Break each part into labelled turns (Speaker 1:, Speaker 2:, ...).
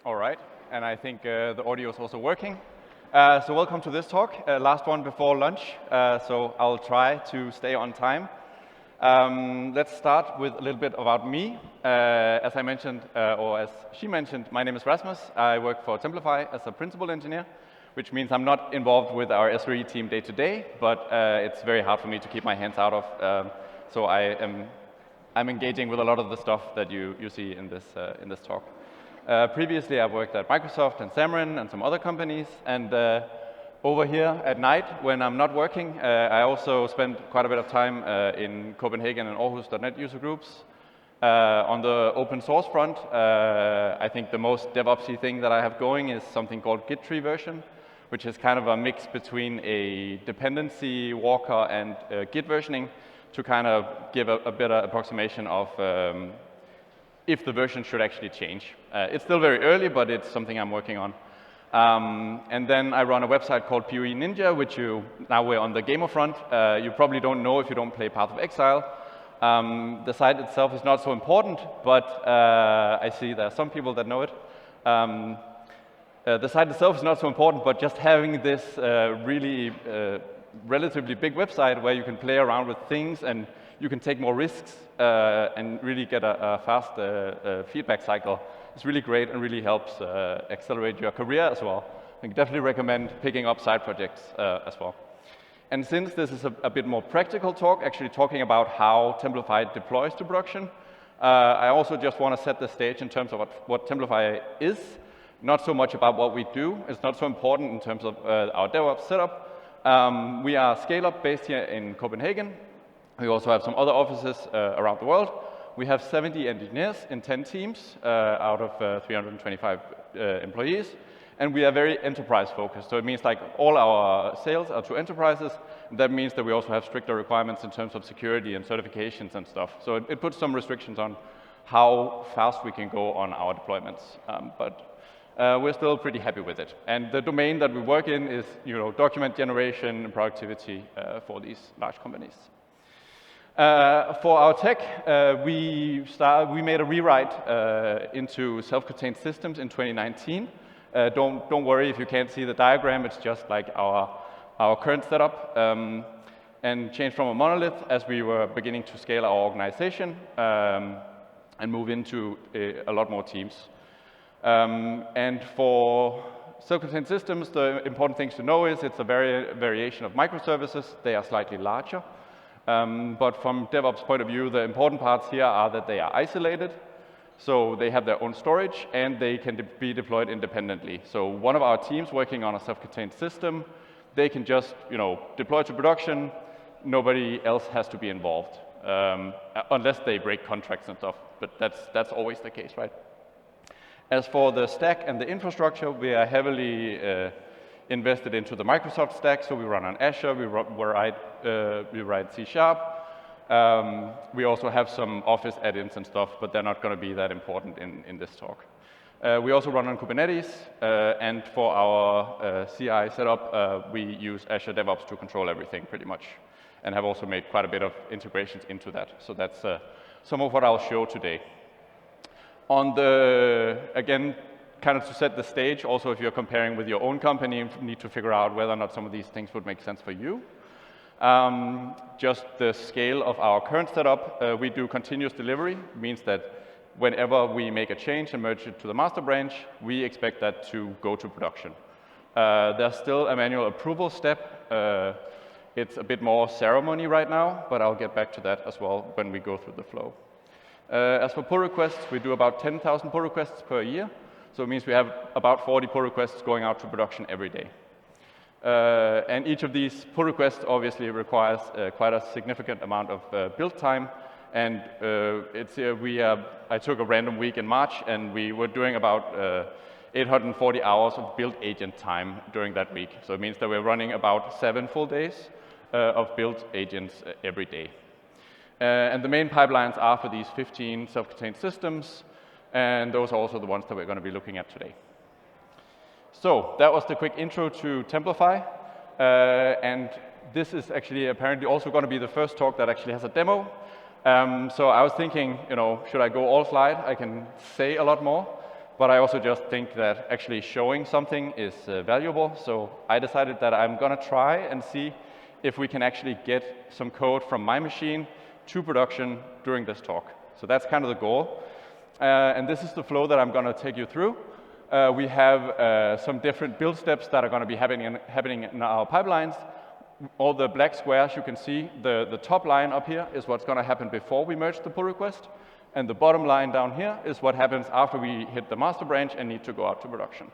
Speaker 1: All right, and I think the audio is also working. So welcome to this talk, last one before lunch, so I'll try to stay on time. Let's start with a little bit about me. As I mentioned, or as she mentioned, my name is Rasmus. I work for Templafy as a principal engineer, which means I'm not involved with our SRE team day to day, but it's very hard for me to keep my hands out of, so I'm engaging with a lot of the stuff that you see in this talk. Previously, I worked at Microsoft and Xamarin and some other companies, and over here at night, when I'm not working, I also spend quite a bit of time in Copenhagen and Aarhus.net user groups. On the open source front, I think the most DevOpsy thing that I have going is something called Git tree version, which is kind of a mix between a dependency walker and Git versioning to kind of give a better approximation of if the version should actually change. It's still very early, but it's something I'm working on. And then I run a website called PoE Ninja, which now we're on the gamer front. You probably don't know if you don't play Path of Exile. The site itself is not so important, but I see there are some people that know it. The site itself is not so important, but just having this really relatively big website where you can play around with things and you can take more risks and really get a fast feedback cycle. It's really great and really helps accelerate your career as well. I definitely recommend picking up side projects as well. And since this is a bit more practical talk, actually talking about how Templafy deploys to production, I also just want to set the stage in terms of what Templafy is, not so much about what we do. It's not so important in terms of our DevOps setup. We are scale-up based here in Copenhagen. We also have some other offices around the world. We have 70 engineers in 10 teams out of 325 employees. And we are very enterprise focused. So it means like all our sales are to enterprises. And that means that we also have stricter requirements in terms of security and certifications and stuff. So it puts some restrictions on how fast we can go on our deployments. But we're still pretty happy with it. And the domain that we work in is document generation and productivity for these large companies. For our tech, we made a rewrite into self-contained systems in 2019. Don't worry if you can't see the diagram. It's just like our current setup, and changed from a monolith as we were beginning to scale our organization and move into a lot more teams. And for self-contained systems, the important things to know is it's a variation of microservices. They are slightly larger. But from DevOps point of view, the important parts here are that they are isolated. So they have their own storage, and they can be deployed independently. So one of our teams working on a self-contained system, they can just deploy to production. Nobody else has to be involved, unless they break contracts and stuff. But that's always the case, right? As for the stack and the infrastructure, we are heavily invested into the Microsoft stack. So we run on Azure, we write C#. We also have some Office add-ins and stuff, but they're not going to be that important in this talk. We also run on Kubernetes, and for our CI setup, we use Azure DevOps to control everything pretty much, and have also made quite a bit of integrations into that. So that's some of what I'll show today. On again, kind of to set the stage, also if you're comparing with your own company, you need to figure out whether or not some of these things would make sense for you. Just the scale of our current setup, we do continuous delivery. It means that whenever we make a change and merge it to the master branch, we expect that to go to production. There's still a manual approval step. It's a bit more ceremony right now, but I'll get back to that as well when we go through the flow. As for pull requests, we do about 10,000 pull requests per year. So it means we have about 40 pull requests going out to production every day. And each of these pull requests obviously requires quite a significant amount of build time. And I took a random week in March, and we were doing about 840 hours of build agent time during that week. So it means that we're running about 7 full days of build agents every day. And the main pipelines are for these 15 self-contained systems, and those are also the ones that we're going to be looking at today. So that was the quick intro to Templafy, and this is actually apparently also going to be the first talk that actually has a demo. So I was thinking, should I go all slide? I can say a lot more, but I also just think that actually showing something is valuable. So I decided that I'm going to try and see if we can actually get some code from my machine to production during this talk. So that's kind of the goal. And this is the flow that I'm going to take you through. We have some different build steps that are going to be happening in our pipelines. All the black squares you can see, the top line up here is what's going to happen before we merge the pull request. And the bottom line down here is what happens after we hit the master branch and need to go out to production.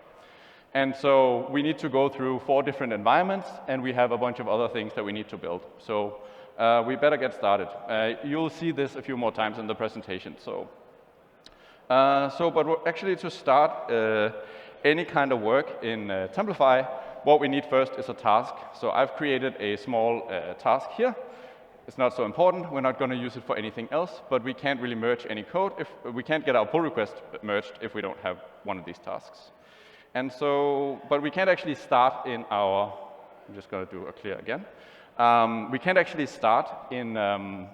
Speaker 1: And so we need to go through 4 different environments, and we have a bunch of other things that we need to build. So we better get started. You'll see this a few more times in the presentation. But actually to start any kind of work in Templafy, what we need first is a task. So I've created a small task here. It's not so important. We're not going to use it for anything else, but we can't really merge any code. We can't get our pull request merged if we don't have one of these tasks. And so, but we can't actually start in our, I'm just going to do a clear again. We can't actually start in our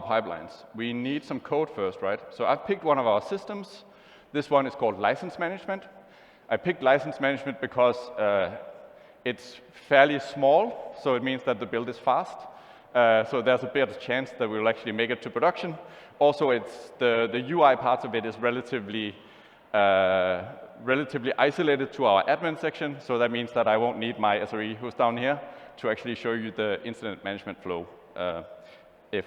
Speaker 1: pipelines. We need some code first, right? So I've picked one of our systems. This one is called license management. I picked license management because it's fairly small, so it means that the build is fast. So there's a better chance that we'll actually make it to production. Also, it's the UI parts of it is relatively isolated to our admin section, so that means that I won't need my SRE who's down here to actually show you the incident management flow if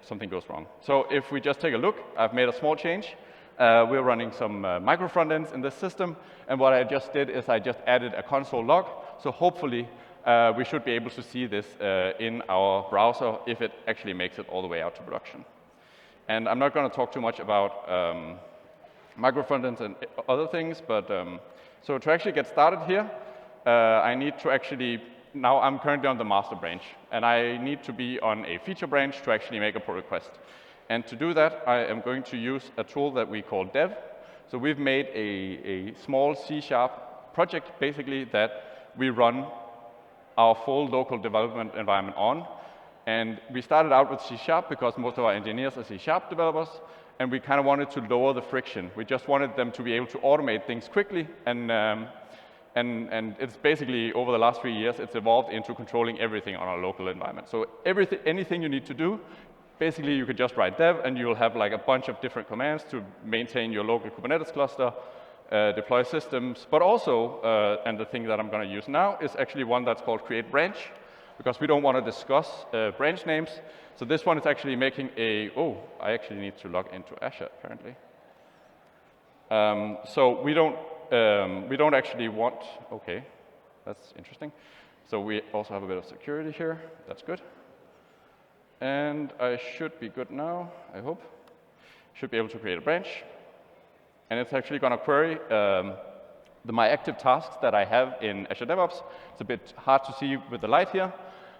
Speaker 1: something goes wrong. So if we just take a look, I've made a small change. We're running some micro front ends in this system, and what I just did is I just added a console log, so hopefully we should be able to see this in our browser if it actually makes it all the way out to production. And I'm not going to talk too much about micro front ends and other things, but so to actually get started here, I need to actually, now I'm currently on the master branch, and I need to be on a feature branch to actually make a pull request. And to do that, I am going to use a tool that we call dev. So we've made a small C# project, basically, that we run our full local development environment on. And we started out with C# because most of our engineers are C# developers, and we kind of wanted to lower the friction. We just wanted them to be able to automate things quickly, and it's basically, over the last 3 years, it's evolved into controlling everything on our local environment. So anything you need to do, basically you could just write dev, and you'll have like a bunch of different commands to maintain your local Kubernetes cluster, deploy systems, but also, and the thing that I'm going to use now is actually one that's called create branch, because we don't want to discuss branch names. So this one is actually making I actually need to log into Azure, apparently. So we don't actually want, okay, that's interesting. So we also have a bit of security here, that's good. And I should be good now, I hope. Should be able to create a branch. And it's actually going to query my active tasks that I have in Azure DevOps. It's a bit hard to see with the light here,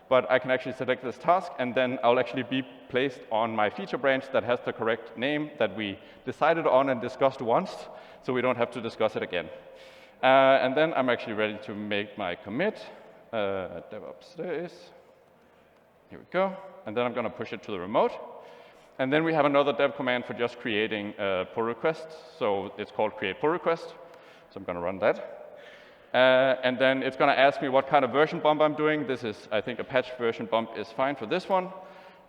Speaker 1: but I can actually select this task, and then I'll actually be placed on my feature branch that has the correct name that we decided on and discussed once, so we don't have to discuss it again. And then I'm actually ready to make my commit, DevopsDays. Here we go. And then I'm going to push it to the remote. And then we have another dev command for just creating a pull request. So it's called create pull request. So I'm going to run that. And then it's going to ask me what kind of version bump I'm doing. This is, I think, a patch version bump is fine for this one.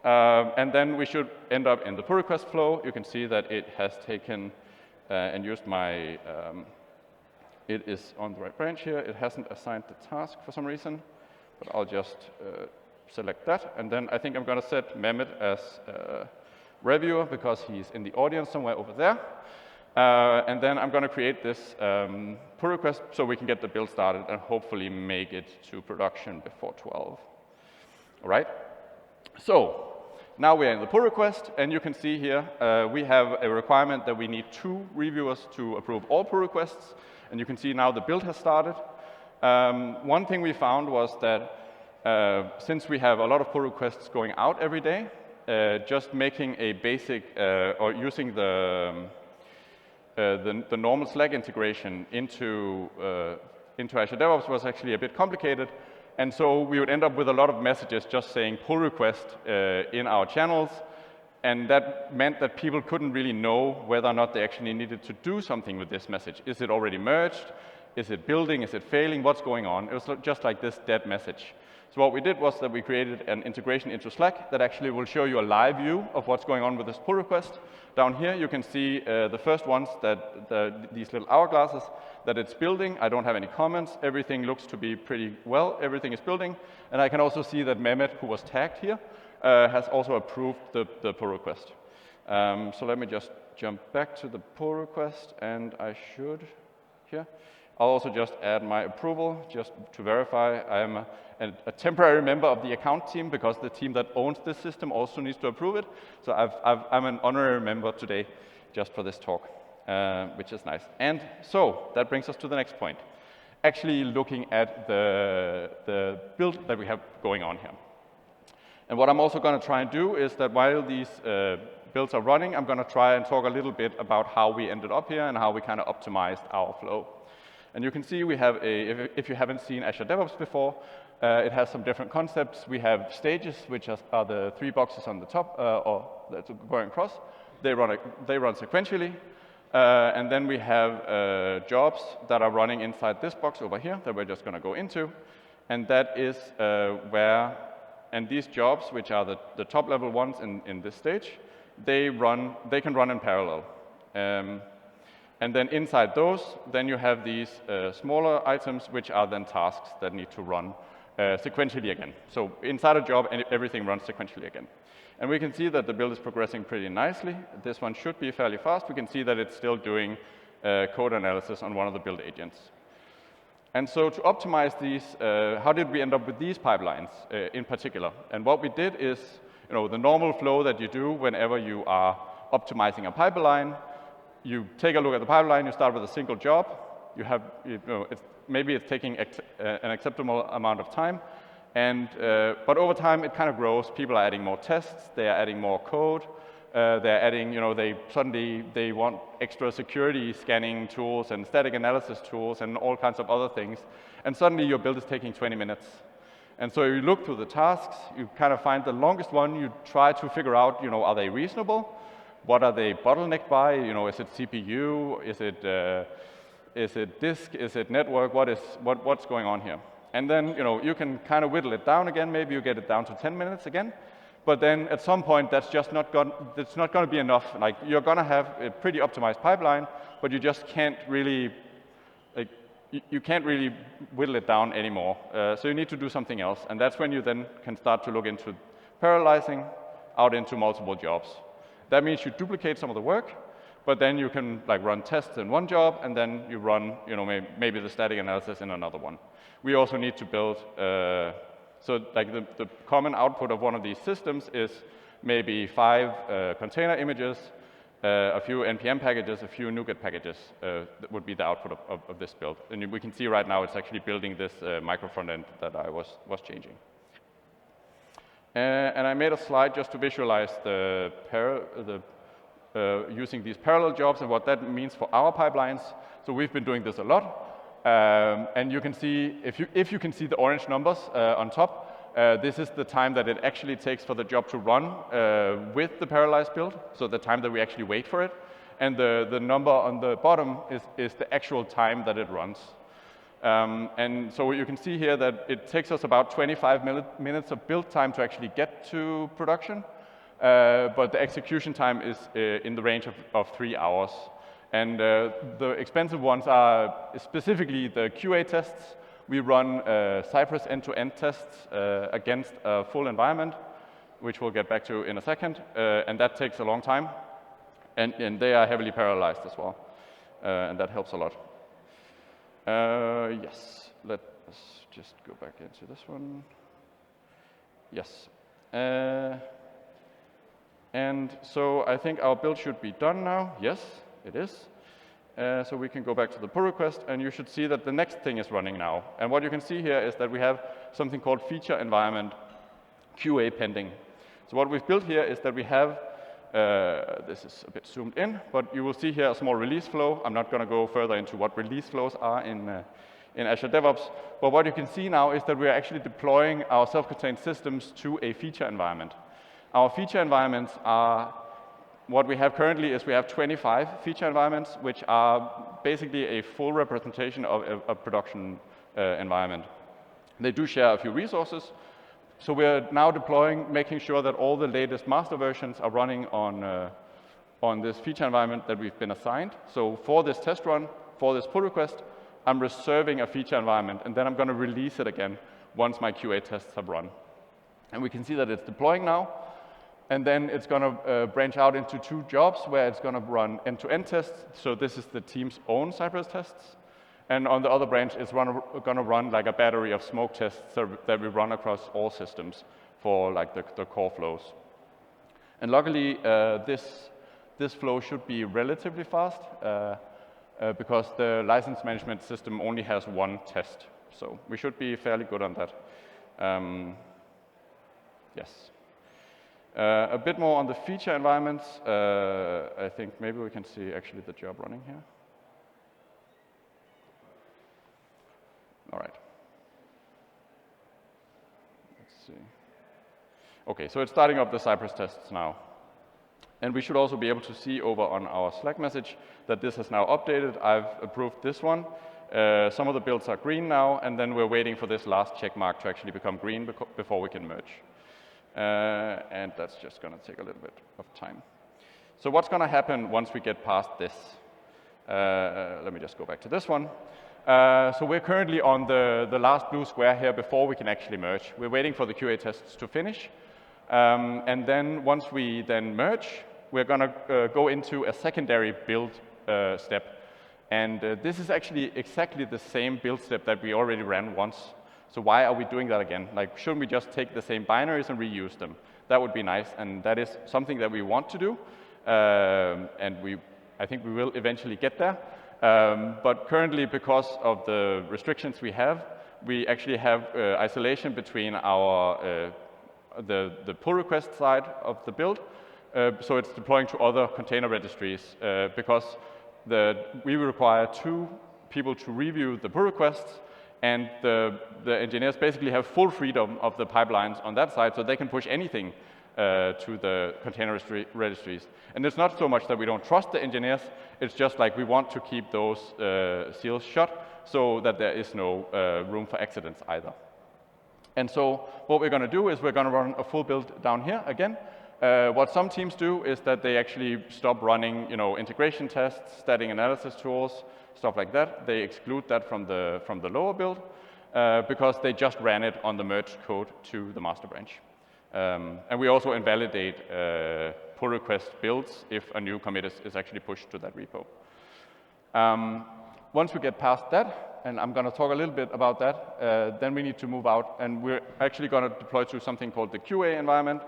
Speaker 1: And then we should end up in the pull request flow. You can see that it has taken and used my, it is on the right branch here. It hasn't assigned the task for some reason, but I'll just select that. And then I think I'm going to set Mehmet as reviewer because he's in the audience somewhere over there. And then I'm going to create this pull request so we can get the build started and hopefully make it to production before 12. All right? So now we're in the pull request, and you can see here we have a requirement that we need 2 reviewers to approve all pull requests. And you can see now the build has started. One thing we found was that since we have a lot of pull requests going out every day, just making a basic or using the normal Slack integration into Azure DevOps was actually a bit complicated. And so we would end up with a lot of messages just saying pull request in our channels, And that meant that people couldn't really know whether or not they actually needed to do something with this message. Is it already merged? Is it building? Is it failing? What's going on? It was just like this dead message. So what we did was that we created an integration into Slack that actually will show you a live view of what's going on with this pull request. Down here you can see the first ones, that these little hourglasses, that it's building. I don't have any comments. Everything looks to be pretty well. Everything is building. And I can also see that Mehmet, who was tagged here, has also approved the pull request. So let me just jump back to the pull request, and I should, here. I'll also just add my approval, just to verify I am a temporary member of the account team, because the team that owns this system also needs to approve it. So I'm an honorary member today just for this talk, which is nice. And so that brings us to the next point, actually looking at the build that we have going on here. And what I'm also going to try and do is that while these builds are running, I'm going to try and talk a little bit about how we ended up here and how we kind of optimized our flow. And you can see we have if you haven't seen Azure DevOps before, it has some different concepts. We have stages, which are the 3 boxes on the top, or that's going across. They run sequentially. And then we have jobs that are running inside this box over here that we're just going to go into. And that is and these jobs, which are the top level ones in this stage, they can run in parallel. And then inside those, then you have these smaller items, which are then tasks that need to run sequentially again. So inside a job, everything runs sequentially again. And we can see that the build is progressing pretty nicely. This one should be fairly fast. We can see that it's still doing code analysis on one of the build agents. And so to optimize these, how did we end up with these pipelines in particular? And what we did is, the normal flow that you do whenever you are optimizing a pipeline. You take a look at the pipeline, you start with a single job, maybe it's taking an acceptable amount of time, but over time it kind of grows. People are adding more tests, they are adding more code, they're adding, they want extra security scanning tools and static analysis tools and all kinds of other things, and suddenly your build is taking 20 minutes. And so you look through the tasks, you kind of find the longest one, you try to figure out, are they reasonable? What are they bottlenecked by? Is it CPU? Is it disk? Is it network? What's going on here? And then, you can kind of whittle it down again. Maybe you get it down to 10 minutes again. But then at some point, that's not going to be enough. Like, you're going to have a pretty optimized pipeline, but you just can't really, you can't really whittle it down anymore. So you need to do something else. And that's when you then can start to look into parallelizing out into multiple jobs. That means you duplicate some of the work, but then you can run tests in one job, and then you run maybe the static analysis in another one. We also need to build, so the common output of one of these systems is maybe 5 container images, a few NPM packages, a few NuGet packages that would be the output of this build. And we can see right now it's actually building this micro front end that I was changing. And I made a slide just to visualize using these parallel jobs and what that means for our pipelines. So we've been doing this a lot. And you can see, if you can see the orange numbers on top, this is the time that it actually takes for the job to run with the parallelized build, so the time that we actually wait for it. And the number on the bottom is the actual time that it runs. And so you can see here that it takes us about 25 minutes of build time to actually get to production, but the execution time is in the range of 3 hours. And the expensive ones are specifically the QA tests. We run Cypress end-to-end tests against a full environment, which we'll get back to in a second, and that takes a long time. And they are heavily parallelized as well, and that helps a lot. Yes, let's just go back into this one. Yes. And so I think our build should be done now. Yes, it is. So we can go back to the pull request, and you should see that the next thing is running now. And what you can see here is that we have something called feature environment QA pending. So what we've built here is that we have, this is a bit zoomed in, but you will see here a small release flow. I'm not going to go further into what release flows are in Azure DevOps, but what you can see now is that we are actually deploying our self-contained systems to a feature environment. Our feature environments are, what we have currently is we have 25 feature environments, which are basically a full representation of a production environment. They do share a few resources. So we're now deploying, making sure that all the latest master versions are running on this feature environment that we've been assigned. So for this test run, for this pull request, I'm reserving a feature environment, and then I'm going to release it again once my QA tests have run. And we can see that it's deploying now, and then it's going to branch out into 2 jobs where it's going to run end-to-end tests. So this is the team's own Cypress tests. And on the other branch, it's going to run like a battery of smoke tests that we run across all systems for like the core flows. And luckily, this flow should be relatively fast because the license management system only has 1 test. So we should be fairly good on that. Yes. A bit more on the feature environments. I think maybe we can see actually the job running here. All right. Let's see. OK, so it's starting up the Cypress tests now. And we should also be able to see over on our Slack message that this has now updated. I've approved this one. Some of the builds are green now, and then we're waiting for this last check mark to actually become green before we can merge. And that's just going to take a little bit of time. So what's going to happen once we get past this? Let me just go back to this one. So we're currently on the last blue square here before we can actually merge. We're waiting for the QA tests to finish. And then once we then merge, we're going to go into a secondary build step. And this is actually exactly the same build step that we already ran once. So why are we doing that again? Like, shouldn't we just take the same binaries and reuse them? That would be nice, and that is something that we want to do. And I think we will eventually get there. But currently, because of the restrictions we actually have isolation between our the pull request side of the build. So it's deploying to other container registries because we require 2 people to review the pull requests, and the engineers basically have full freedom of the pipelines on that side, so they can push anything to the container registries. And it's not so much that we don't trust the engineers, it's just like we want to keep those seals shut so that there is no room for accidents either. And so what we're going to do is we're going to run a full build down here again. What some teams do is that they actually stop running, integration tests, static analysis tools, stuff like that. They exclude that from the lower build because they just ran it on the merged code to the master branch. And we also invalidate pull request builds if a new commit is actually pushed to that repo. Once we get past that, and I'm going to talk a little bit about that, then we need to move out, and we're actually going to deploy to something called the QA environment,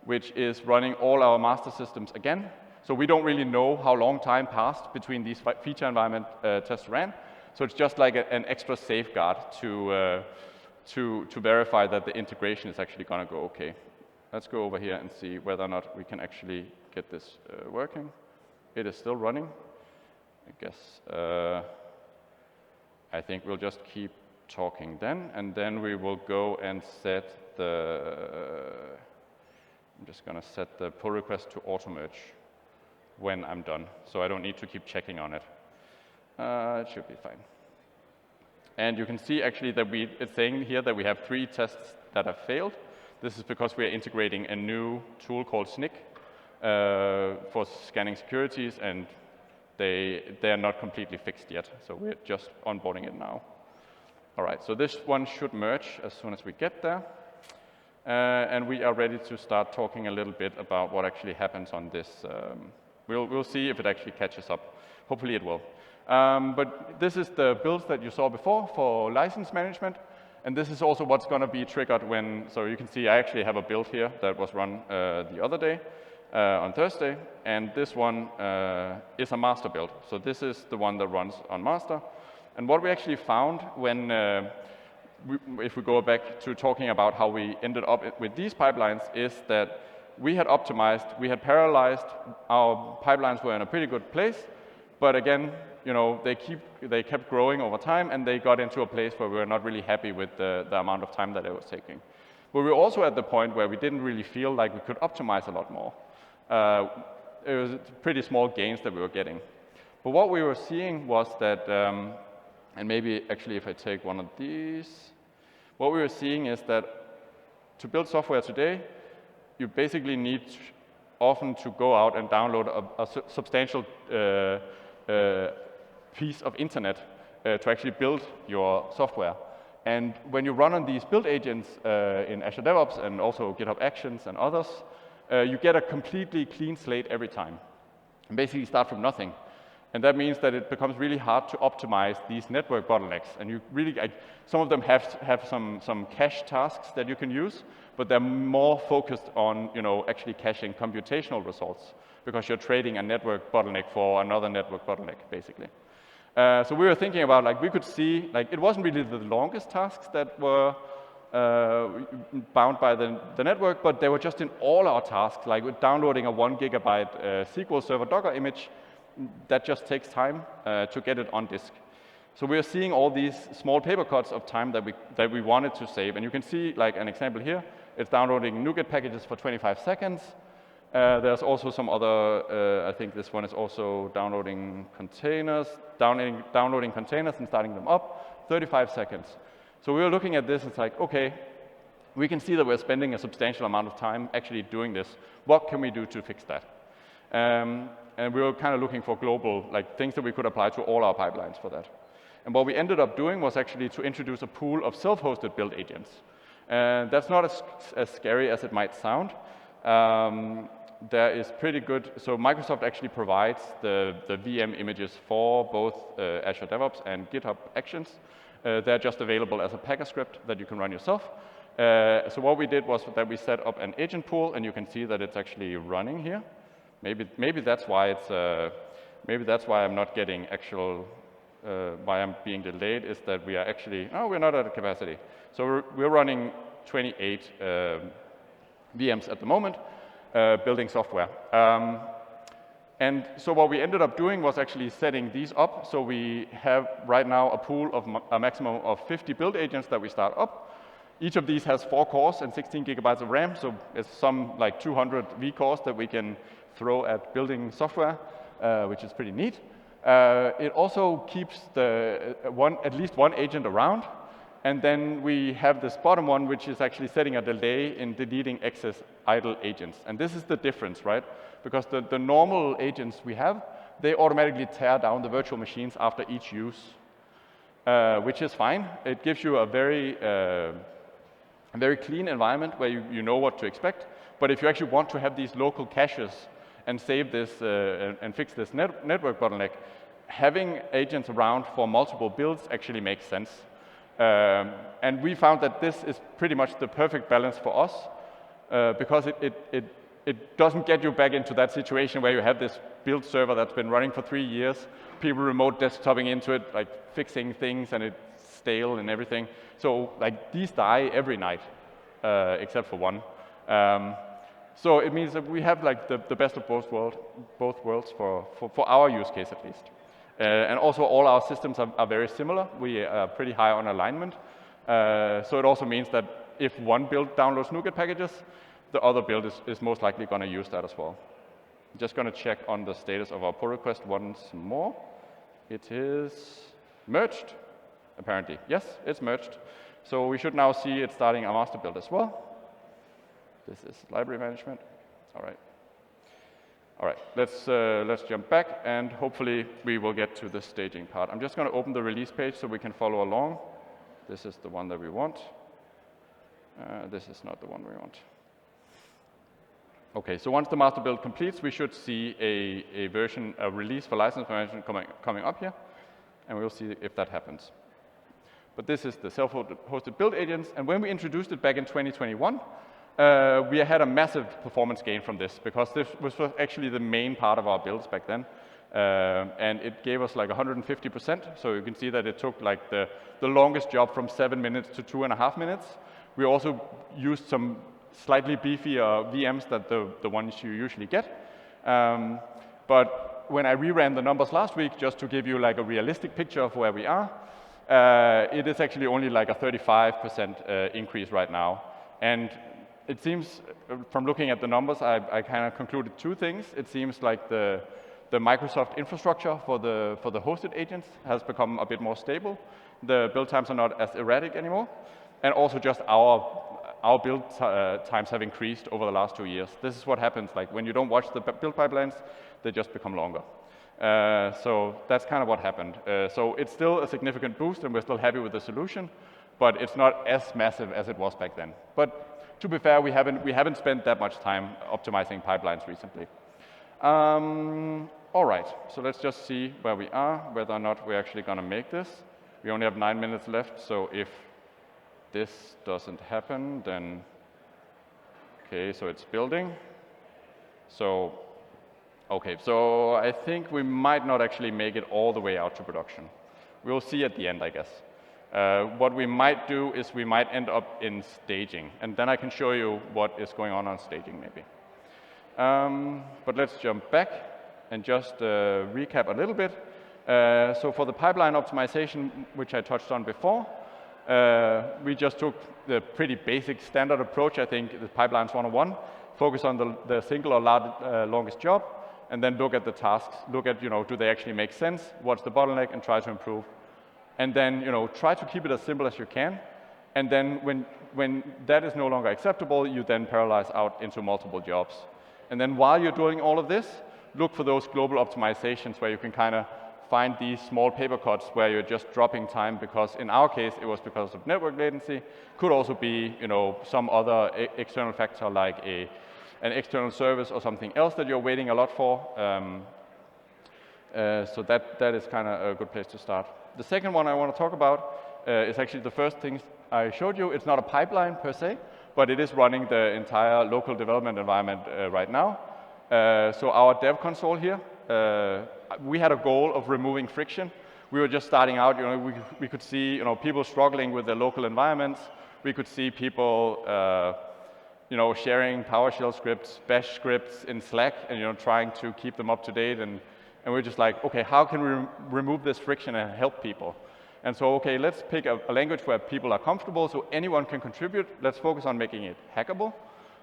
Speaker 1: which is running all our master systems again. So we don't really know how long time passed between these feature environment tests ran. So it's just like an extra safeguard to verify that the integration is actually going to go OK. Let's go over here and see whether or not we can actually get this working. It is still running. I guess I think we'll just keep talking then, and then we will go and set I'm just going to set the pull request to auto-merge when I'm done, so I don't need to keep checking on it. It should be fine. And you can see actually that it's saying here that we have 3 tests that have failed. This is because we are integrating a new tool called SNCC for scanning securities, and they are not completely fixed yet, so we're just onboarding it now. All right, so this one should merge as soon as we get there. And we are ready to start talking a little bit about what actually happens on this. We'll see if it actually catches up. Hopefully it will. But this is the builds that you saw before for license management. And this is also what's going to be triggered when, so you can see I actually have a build here that was run the other day on Thursday. And this one is a master build. So this is the one that runs on master. And what we actually found when, if we go back to talking about how we ended up with these pipelines, is that we had optimized, we had parallelized, our pipelines were in a pretty good place. But again, they kept growing over time, and they got into a place where we were not really happy with the amount of time that it was taking. But we were also at the point where we didn't really feel like we could optimize a lot more. It was pretty small gains that we were getting. But what we were seeing was that, and maybe actually if I take one of these, what we were seeing is that to build software today, you basically need often to go out and download a substantial piece of internet to actually build your software. And when you run on these build agents in Azure DevOps and also GitHub Actions and others, you get a completely clean slate every time. And basically start from nothing. And that means that it becomes really hard to optimize these network bottlenecks. And you really, some of them have some cache tasks that you can use, but they're more focused on actually caching computational results because you're trading a network bottleneck for another network bottleneck, basically. So we were thinking about, we could see, it wasn't really the longest tasks that were bound by the network, but they were just in all our tasks, like with downloading a 1 gigabyte SQL Server Docker image. That just takes time to get it on disk. So we're seeing all these small paper cuts of time that we wanted to save. And you can see, an example here, it's downloading NuGet packages for 25 seconds. There's also some other, I think this one is also downloading containers, downloading containers and starting them up, 35 seconds. So we were looking at this, it's like, okay, we can see that we're spending a substantial amount of time actually doing this. What can we do to fix that? And we were kind of looking for global, things that we could apply to all our pipelines for that. And what we ended up doing was actually to introduce a pool of self-hosted build agents. And that's not as scary as it might sound. There is pretty good, so Microsoft actually provides the VM images for both Azure DevOps and GitHub Actions. They're just available as a Packer script that you can run yourself. So what we did was that we set up an agent pool, and you can see that it's actually running here. Maybe that's why I'm not getting actual, why I'm being delayed is that we are actually, we're not at a capacity. So we're running 28 VMs at the moment, building software. And so what we ended up doing was actually setting these up. So we have right now a pool of a maximum of 50 build agents that we start up. Each of these has 4 cores and 16 gigabytes of RAM. So it's some 200 vCores that we can throw at building software, which is pretty neat. It also keeps at least one agent around. And then we have this bottom one, which is actually setting a delay in deleting excess idle agents. And this is the difference, right? Because the normal agents we have, they automatically tear down the virtual machines after each use, which is fine. It gives you a very clean environment where you know what to expect. But if you actually want to have these local caches and save this and fix this network bottleneck, having agents around for multiple builds actually makes sense. And we found that this is pretty much the perfect balance for us because it doesn't get you back into that situation where you have this build server that's been running for 3 years, people remote desktopping into it, fixing things, and it's stale and everything. So these die every night, except for one. So it means that we have the best of both worlds for our use case at least. And also all our systems are very similar. We are pretty high on alignment. So it also means that if one build downloads NuGet packages, the other build is most likely going to use that as well. Just going to check on the status of our pull request once more. It is merged, apparently. Yes, it's merged. So we should now see it starting a master build as well. This is library management. All right. All right, let's jump back, and hopefully we will get to the staging part. I'm just going to open the release page so we can follow along. This is the one that we want. This is not the one we want. OK, so once the master build completes, we should see a release for license management coming up here, and we'll see if that happens. But this is the self-hosted build agents, and when we introduced it back in 2021, we had a massive performance gain from this because this was actually the main part of our builds back then. And it gave us 150%. So you can see that it took the longest job from 7 minutes to 2.5 minutes. We also used some slightly beefier VMs than the ones you usually get. But when I reran the numbers last week, just to give you a realistic picture of where we are, it is actually only a 35% increase right now. And it seems, from looking at the numbers, I kind of concluded two things. It seems like the Microsoft infrastructure for the hosted agents has become a bit more stable. The build times are not as erratic anymore. And also just our build times have increased over the last 2 years. This is what happens, like when you don't watch the build pipelines, they just become longer. So that's kind of what happened. So it's still a significant boost, and we're still happy with the solution, but it's not as massive as it was back then. But to be fair, we haven't spent that much time optimizing pipelines recently. All right, so let's just see where we are, whether or not we're actually going to make this. We only have 9 minutes left, so if this doesn't happen, then okay, so it's building. So okay, so I think we might not actually make it all the way out to production. We'll see at the end, I guess. What we might do is we might end up in staging, and then I can show you what is going on staging maybe. But let's jump back and just recap a little bit. So for the pipeline optimization, which I touched on before, we just took the pretty basic standard approach, I think, the pipelines 101, focus on the single or longest job, and then look at the tasks, look at, do they actually make sense, what's the bottleneck, and try to improve. And then, try to keep it as simple as you can. And then when that is no longer acceptable, you then parallelize out into multiple jobs. And then while you're doing all of this, look for those global optimizations where you can kind of find these small paper cuts where you're just dropping time, because in our case, it was because of network latency. Could also be, some other external factor like an external service or something else that you're waiting a lot for. So that is kind of a good place to start. The second one I want to talk about is actually the first thing I showed you. It's not a pipeline per se, but it is running the entire local development environment right now. So our dev console here, we had a goal of removing friction. We were just starting out, we could see, people struggling with their local environments. We could see people, sharing PowerShell scripts, Bash scripts in Slack, and trying to keep them up to date. And we're just like, okay, how can we remove this friction and help people? And so, okay, let's pick a language where people are comfortable, so anyone can contribute. Let's focus on making it hackable,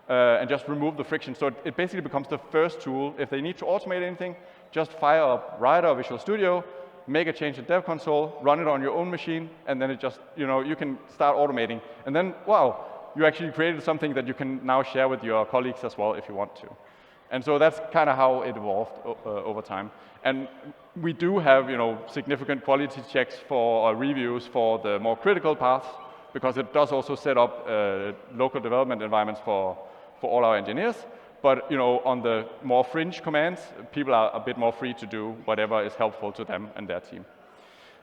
Speaker 1: and just remove the friction. So it basically becomes the first tool. If they need to automate anything, just fire up Rider or Visual Studio, make a change in Dev Console, run it on your own machine, and then it just, you can start automating. And then, wow, you actually created something that you can now share with your colleagues as well if you want to. And so that's kind of how it evolved over time. And we do have, significant quality checks for reviews for the more critical paths, because it does also set up local development environments for all our engineers. But on the more fringe commands, people are a bit more free to do whatever is helpful to them and their team.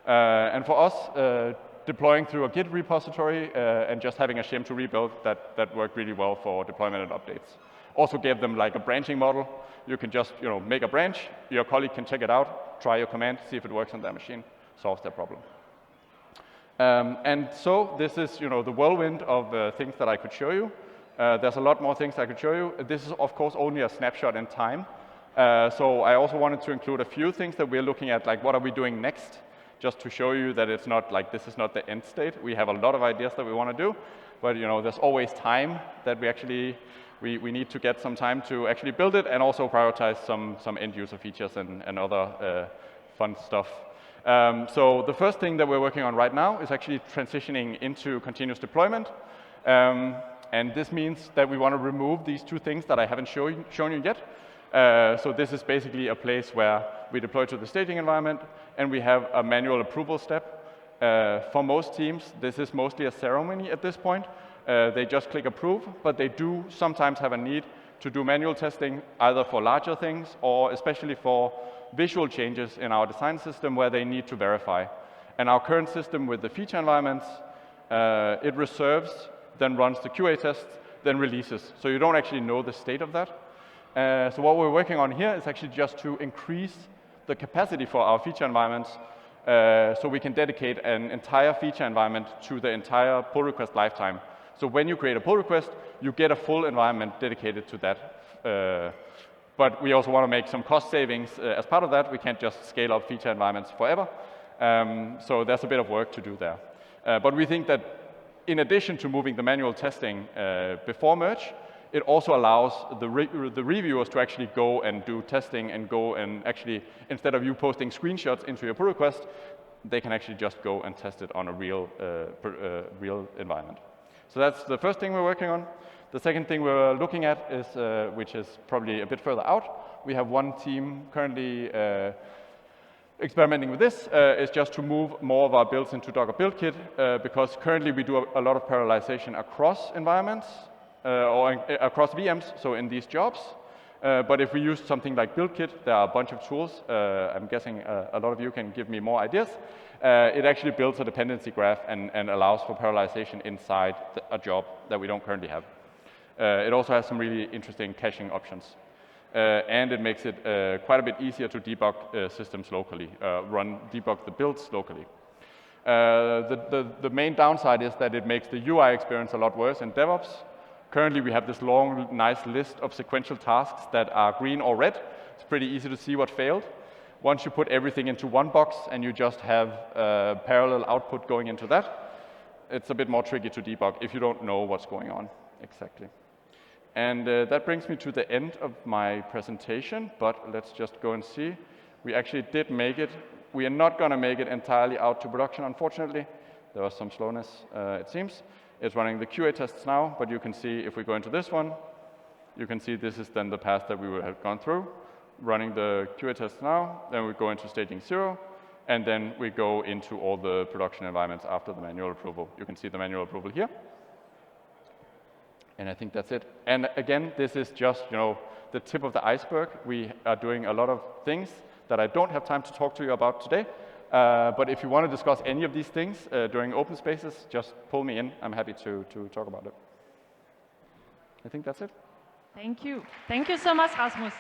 Speaker 1: And for us, deploying through a Git repository and just having a shim to rebuild, that worked really well for deployment and updates. Also gave them like a branching model. You can just make a branch, your colleague can check it out, try your command, see if it works on their machine, solves their problem. And so this is the whirlwind of things that I could show you. There's a lot more things I could show you. This is, of course, only a snapshot in time. So I also wanted to include a few things that we're looking at, like what are we doing next, just to show you that it's not like this is not the end state. We have a lot of ideas that we want to do, but there's always time that we actually we need to get some time to actually build it and also prioritize some end user features and other fun stuff. So the first thing that we're working on right now is actually transitioning into continuous deployment. And this means that we want to remove these two things that I haven't shown you yet. So this is basically a place where we deploy to the staging environment, and we have a manual approval step. For most teams, this is mostly a ceremony at this point. They just click approve, but they do sometimes have a need to do manual testing, either for larger things or especially for visual changes in our design system where they need to verify. And our current system with the feature environments, it reserves, then runs the QA tests, then releases. So you don't actually know the state of that. So what we're working on here is actually just to increase the capacity for our feature environments so we can dedicate an entire feature environment to the entire pull request lifetime. So when you create a pull request, you get a full environment dedicated to that. But we also want to make some cost savings as part of that. We can't just scale up feature environments forever. So there's a bit of work to do there. But we think that
Speaker 2: in addition to moving the manual testing before merge, it also allows the reviewers to actually go and do testing and go and actually, instead of you posting screenshots into your pull request, they can actually just go and test it on a real environment. So that's the first thing we're working on. The second thing we're looking at is, which is probably a bit further out, we have one team currently experimenting with this, is just to move more of our builds into Docker Build Kit, because currently we do a lot of parallelization across environments, or across VMs, so in these jobs. But if we use something like Build Kit, there are a bunch of tools. I'm guessing a lot of you can give me more ideas. It actually builds a dependency graph and allows for parallelization inside a job that we don't currently have. It also has some really interesting caching options. And it makes it quite a bit easier to debug systems locally, debug the builds locally. The main downside is that it makes the UI experience a lot worse in DevOps. Currently, we have this long, nice list of sequential tasks that are green or red. It's pretty easy to see what failed. Once you put everything into one box and you just have parallel output going into that, it's a bit more tricky to debug if you don't know what's going on exactly. And that brings me to the end of my presentation, but let's just go and see. We actually did make it. We are not going to make it entirely out to production, unfortunately. There was some slowness, it seems. It's running the QA tests now, but you can see if we go into this one, you can see this is then the path that we would have gone through. Running the QA tests now, then we go into staging 0, and then we go into all the production environments after the manual approval. You can see the manual approval here. And I think that's it. And again, this is just the tip of the iceberg. We are doing a lot of things that I don't have time to talk to you about today. But if you want to discuss any of these things during open spaces, just pull me in. I'm happy to talk about it. I think that's it.
Speaker 3: Thank you. Thank you so much, Rasmus.